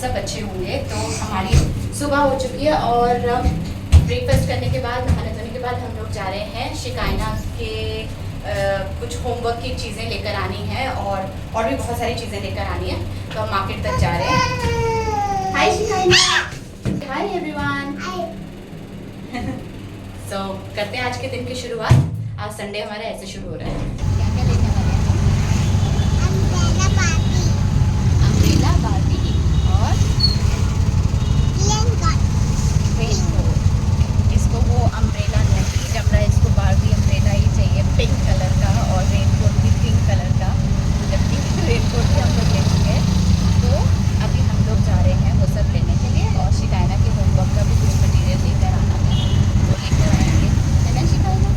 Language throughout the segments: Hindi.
सब अच्छे होंगे। तो हमारी सुबह हो चुकी है और ब्रेकफास्ट करने के बाद, नहाने धोने के बाद हम लोग जा रहे हैं शिकायना के कुछ होमवर्क की चीज़ें लेकर आनी है और भी बहुत सारी चीज़ें लेकर आनी है। तो हम मार्केट तक जा रहे हैं। हाय शिकायना, हाय एवरीवन। सो करते हैं आज के दिन की शुरुआत। आज संडे हमारा ऐसे शुरू हो रहा है। क्या क्या लेने वाले हैं हम? अम्ब्रेला बार्बी और रेनकोट। इसको वो अम्ब्रेला नहीं जम रहा है, इसको बार्बी अम्ब्रेला ही चाहिए, पिंक कलर का, और रेनकोट भी पिंक कलर का। जबकि रेनकोट भी हम लोग ले चुके हैं। तो अभी हम लोग जा रहे हैं वो सब लेने के लिए, और शिकायना के होमवर्क का भी कुछ मटीरियल लेकर आना है, वो लेकर आएंगे, है ना शिकायना?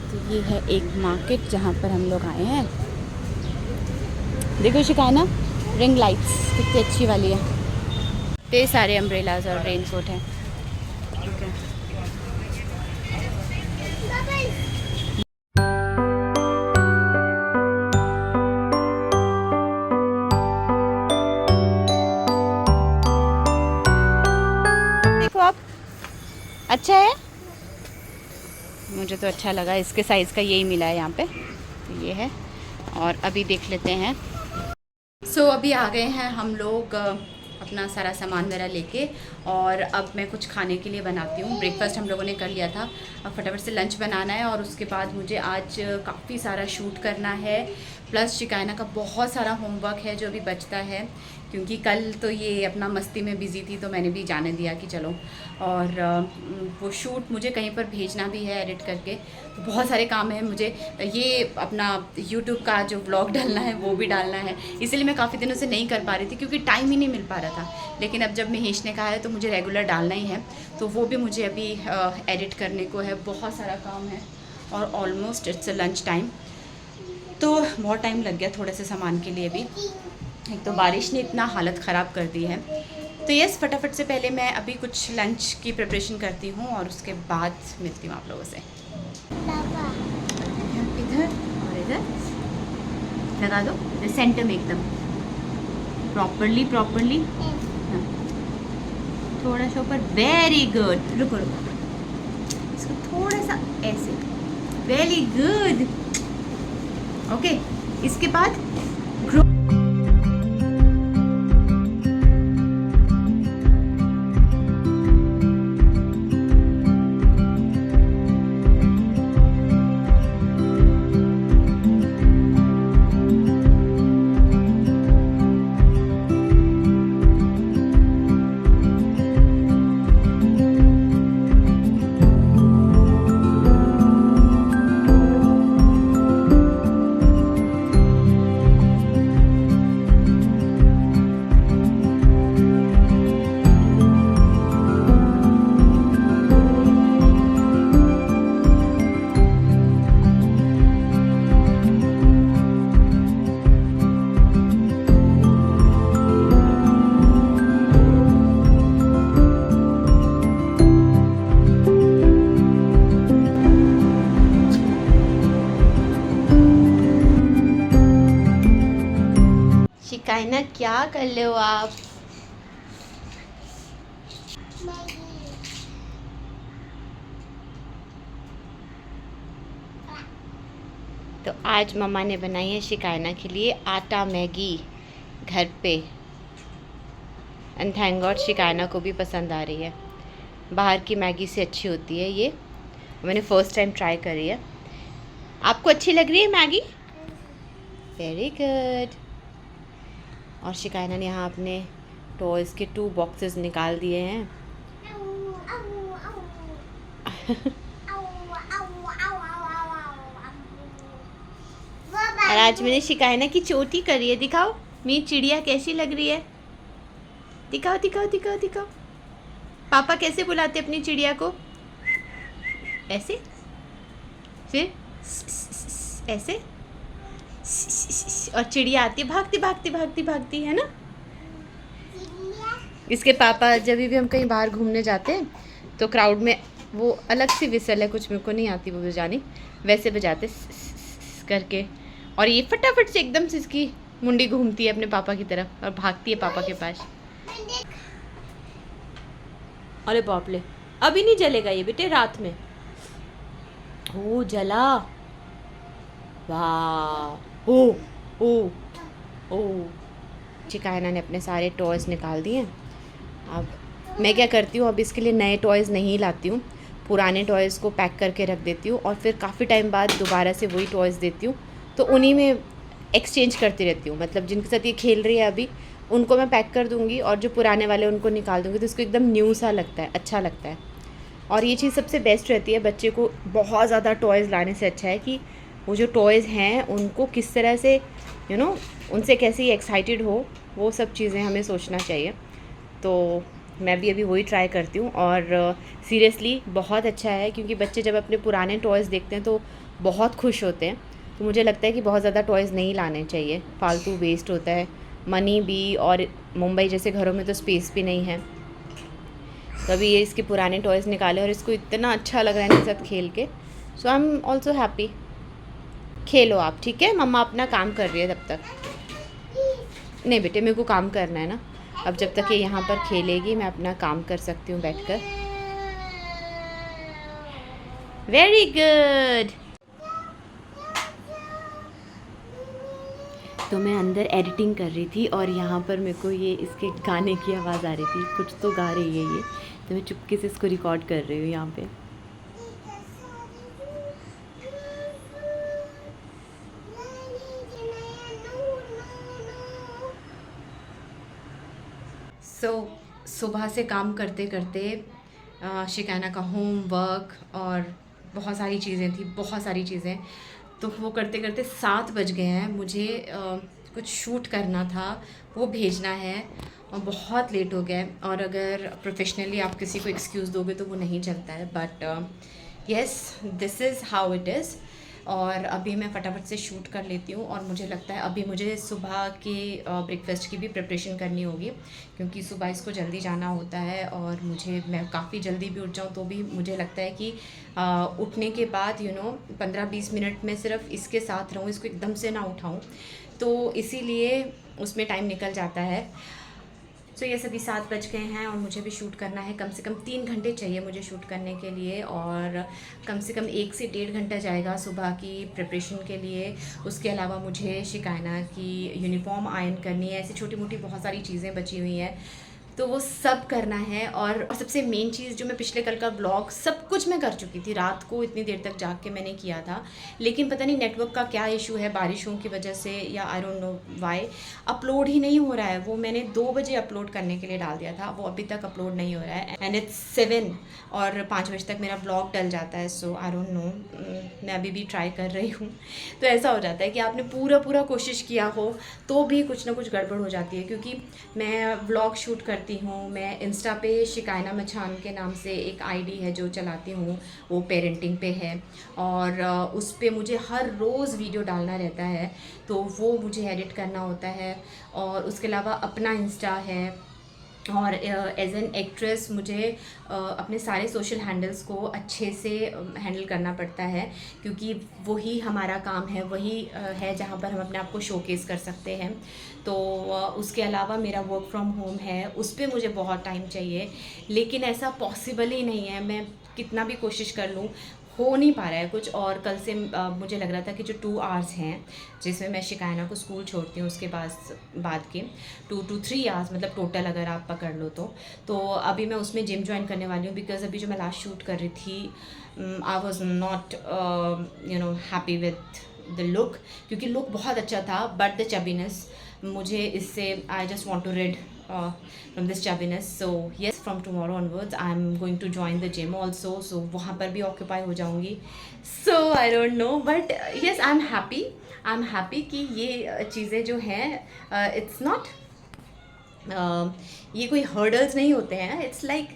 तो ये है एक मार्केट जहाँ पर हम लोग आए हैं। देखो शिकायना, रिंग लाइट्स कितनी अच्छी वाली है। ये सारे अम्ब्रेलाज और रेनकोट हैं। देखो आप, अच्छा है, मुझे तो अच्छा लगा। इसके साइज़ का यही मिला है यहाँ पे, तो ये है। और अभी देख लेते हैं। सो अभी आ गए हैं हम लोग अपना सारा सामान मेरा लेके, और अब मैं कुछ खाने के लिए बनाती हूँ। ब्रेकफास्ट हम लोगों ने कर लिया था, अब फटाफट से लंच बनाना है। और उसके बाद मुझे आज काफ़ी सारा शूट करना है, प्लस शिकायना का बहुत सारा होमवर्क है जो अभी बचता है, क्योंकि कल तो ये अपना मस्ती में बिज़ी थी, तो मैंने भी जाने दिया कि चलो। और वो शूट मुझे कहीं पर भेजना भी है एडिट करके, तो बहुत सारे काम हैं मुझे। ये अपना यूट्यूब का जो व्लॉग डालना है वो भी डालना है, इसलिए मैं काफ़ी दिनों से नहीं कर पा रही थी, क्योंकि टाइम ही नहीं मिल पा रहा था। लेकिन अब जब महेश ने कहा है तो मुझे रेगुलर डालना ही है, तो वो भी मुझे अभी एडिट करने को है। बहुत सारा काम है और ऑलमोस्ट इट्स लंच टाइम, तो बहुत टाइम लग गया थोड़े से सामान के लिए भी। एक तो बारिश ने इतना हालत ख़राब कर दी है। तो यस, फटाफट से पहले मैं अभी कुछ लंच की प्रिपरेशन करती हूँ और उसके बाद मिलती हूँ आप लोगों से। इधर और इधर लगा दो, सेंटर में एकदम प्रॉपरली। हाँ, थोड़ा सा ऊपर, वेरी गुड। रुको रुको, इसको थोड़ा सा ऐसे, वेरी गुड। ओके, इसके बाद शिकायना क्या कर ले हो आप? तो आज मम्मा ने बनाई है शिकायना के लिए आटा मैगी घर पे, एंड थैंक गॉड शिकायना को भी पसंद आ रही है। बाहर की मैगी से अच्छी होती है ये, मैंने फ़र्स्ट टाइम ट्राई करी है। आपको अच्छी लग रही है मैगी? Very good. और शिकायना ने यहाँ अपने टॉयज़ के 2 बॉक्सेस निकाल दिए हैं। और आज मैंने शिकायना की चोटी करी है, दिखाओ मेरी चिड़िया कैसी लग रही है, दिखाओ दिखाओ दिखाओ दिखाओ। पापा कैसे बुलाते अपनी चिड़िया को? ऐसे, फिर ऐसे, और चिड़िया आती है भागती भागती भागती भागती, है ना। इसके पापा जब भी हम कहीं बाहर घूमने जाते हैं तो क्राउड में वो अलग सी विसल है, कुछ मेरे को नहीं आती वो बजानी, वैसे बजाते करके। और ये फटाफट से एकदम से इसकी मुंडी घूमती है अपने पापा की तरफ और भागती है पापा के पास। अरे बाप ले, अभी नहीं जलेगा ये बेटे, रात में। ओ जला, वाह, ओ ओ ओ। चिकायना ने अपने सारे टॉयज़ निकाल दिए। अब मैं क्या करती हूँ, अब इसके लिए नए टॉयज़ नहीं लाती हूँ, पुराने टॉयज़ को पैक करके रख देती हूँ और फिर काफ़ी टाइम बाद दोबारा से वही टॉयज़ देती हूँ। तो उन्हीं में एक्सचेंज करती रहती हूँ, मतलब जिनके साथ ये खेल रही है अभी उनको मैं पैक कर दूँगी और जो पुराने वाले उनको निकाल दूँगी, तो इसको एकदम न्यू सा लगता है, अच्छा लगता है। और ये चीज़ सबसे बेस्ट रहती है, बच्चे को बहुत ज़्यादा टॉयज़ लाने से अच्छा है कि वो जो टॉयज़ हैं उनको किस तरह से उनसे कैसे एक्साइटेड हो, वो सब चीज़ें हमें सोचना चाहिए। तो मैं भी अभी वही ट्राई करती हूँ और सीरियसली बहुत अच्छा है, क्योंकि बच्चे जब अपने पुराने टॉयज़ देखते हैं तो बहुत खुश होते हैं। तो मुझे लगता है कि बहुत ज़्यादा टॉयज़ नहीं लाने चाहिए, फालतू वेस्ट होता है मनी भी, और मुंबई जैसे घरों में तो स्पेस भी नहीं है। तो अभी ये इसके पुराने टॉयज़ निकाले और इसको इतना अच्छा लग रहा है इनके साथ खेल के। सो आई एम ऑल्सो हैप्पी। खेलो आप, ठीक है, मम्मा अपना काम कर रही है तब तक। नहीं बेटे, मेरे को काम करना है ना, अब जब तक ये यहाँ पर खेलेगी मैं अपना काम कर सकती हूँ बैठकर। Very good. तो मैं अंदर एडिटिंग कर रही थी और यहाँ पर मेरे को ये इसके गाने की आवाज़ आ रही थी, कुछ तो गा रही है ये, तो मैं चुपके से इसको रिकॉर्ड कर रही हूँ यहाँ पे। सुबह से काम करते करते शिकाना का होमवर्क और बहुत सारी चीज़ें थी, बहुत सारी चीज़ें, तो वो करते करते 7 बज गए हैं। मुझे कुछ शूट करना था, वो भेजना है और बहुत लेट हो गया। और अगर प्रोफेशनली आप किसी को एक्सक्यूज़ दोगे तो वो नहीं चलता है, but yes, this is how it is. और अभी मैं फटाफट से शूट कर लेती हूँ और मुझे लगता है अभी मुझे सुबह के ब्रेकफास्ट की भी प्रिपरेशन करनी होगी, क्योंकि सुबह इसको जल्दी जाना होता है और मैं काफ़ी जल्दी भी उठ जाऊँ तो भी मुझे लगता है कि उठने के बाद 15-20 मिनट में सिर्फ इसके साथ रहूँ, इसको एकदम से ना उठाऊँ, तो इसीलिए उसमें टाइम निकल जाता है। तो ये सभी 7 बज गए हैं और मुझे भी शूट करना है। कम से कम 3 घंटे चाहिए मुझे शूट करने के लिए, और कम से कम 1 से 1.5 घंटा जाएगा सुबह की प्रिपरेशन के लिए। उसके अलावा मुझे शिकायना की यूनिफॉर्म आयरन करनी है, ऐसी छोटी मोटी बहुत सारी चीज़ें बची हुई हैं, तो वो सब करना है। और सबसे मेन चीज़, जो मैं पिछले कल का ब्लॉग सब कुछ मैं कर चुकी थी, रात को इतनी देर तक जाग के मैंने किया था, लेकिन पता नहीं नेटवर्क का क्या इशू है, बारिशों की वजह से या I don't know why upload ही नहीं हो रहा है। वो मैंने 2 बजे अपलोड करने के लिए डाल दिया था, वो अभी तक अपलोड नहीं हो रहा है, एंड इट्स 7 और 5 बजे तक मेरा ब्लॉग डल जाता है। सो आई डोंट नो, मैं अभी भी ट्राई कर रही हूँ। तो ऐसा हो जाता है कि आपने पूरा कोशिश किया हो तो भी कुछ ना कुछ गड़बड़ हो जाती है, क्योंकि मैं ब्लॉग शूट करती हूँ, मैं इंस्टा पे शिकायना मछान के नाम से एक आईडी है जो चलाती हूँ, वो पेरेंटिंग पे है, और उस पे मुझे हर रोज़ वीडियो डालना रहता है, तो वो मुझे एडिट करना होता है। और उसके अलावा अपना इंस्टा है, और एज एन एक्ट्रेस मुझे अपने सारे सोशल हैंडल्स को अच्छे से हैंडल करना पड़ता है, क्योंकि वही हमारा काम है, वही है जहाँ पर हम अपने आप को शोकेस कर सकते हैं। तो उसके अलावा मेरा वर्क फ्रॉम होम है, उस पर मुझे बहुत टाइम चाहिए, लेकिन ऐसा पॉसिबल ही नहीं है, मैं कितना भी कोशिश कर लूँ हो नहीं पा रहा है कुछ। और कल से मुझे लग रहा था कि जो 2 आवर्स हैं जिसमें मैं शिकायना को स्कूल छोड़ती हूँ, उसके बाद के 2 to 3 आवर्स, मतलब टोटल अगर आप पकड़ लो तो अभी मैं उसमें जिम ज्वाइन करने वाली हूँ, बिकॉज़ अभी जो मैं लास्ट शूट कर रही थी I was not happy with the look, क्योंकि लुक बहुत अच्छा था, बट द चबीनेस मुझे इससे I just want to rid from this chubbiness. So yes, from tomorrow onwards I'm going to join the gym also, so वहाँ पर भी occupy हो जाऊँगी. So I don't know, but yes, I'm happy कि ये चीज़ें जो हैं it's not ये कोई hurdles नहीं होते हैं, it's like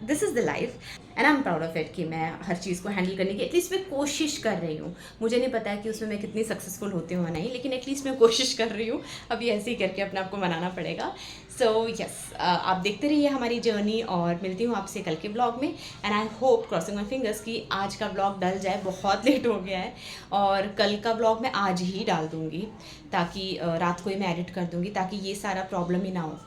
this is the life and I am proud of it कि मैं हर चीज़ को हैंडल करने की एटलीस्ट मैं कोशिश कर रही हूँ। मुझे नहीं पता है कि उसमें मैं कितनी सक्सेसफुल होती हूँ या नहीं, लेकिन एटलीस्ट मैं कोशिश कर रही हूँ। अभी ऐसे ही करके अपने आप को मनाना पड़ेगा। सो यस, आप देखते रहिए हमारी जर्नी और मिलती हूँ आपसे कल के ब्लॉग में। And I hope, crossing my fingers, कि आज का ब्लॉग डल जाए, बहुत लेट हो गया है। और कल का ब्लॉग मैं आज ही डाल दूँगी, ताकि रात को ही मैं एडिट कर दूँगी, ताकि ये सारा प्रॉब्लम ही ना हो,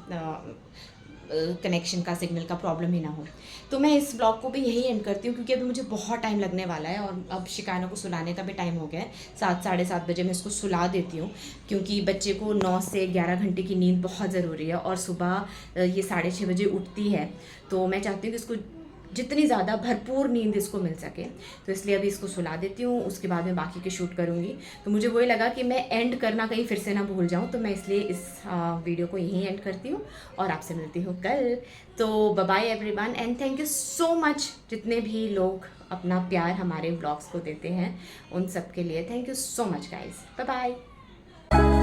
कनेक्शन का, सिग्नल का प्रॉब्लम ही ना हो। तो मैं इस ब्लॉग को भी यही एंड करती हूँ, क्योंकि अभी मुझे बहुत टाइम लगने वाला है और अब शिकायनों को सुलाने का भी टाइम हो गया है। 7 साढ़े 7 बजे मैं इसको सुला देती हूँ, क्योंकि बच्चे को 9 से 11 घंटे की नींद बहुत ज़रूरी है। और सुबह ये 6:30 बजे उठती है, तो मैं चाहती हूँ कि इसको जितनी ज़्यादा भरपूर नींद इसको मिल सके। तो इसलिए अभी इसको सुला देती हूँ, उसके बाद मैं बाकी के शूट करूँगी। तो मुझे वही लगा कि मैं एंड करना कहीं फिर से ना भूल जाऊँ, तो मैं इसलिए इस वीडियो को यहीं एंड करती हूँ और आपसे मिलती हूँ कल। तो bye bye everyone, and thank you so much, जितने भी लोग अपना प्यार हमारे ब्लॉग्स को देते हैं, उन सब के लिए thank you so much guys. Bye bye.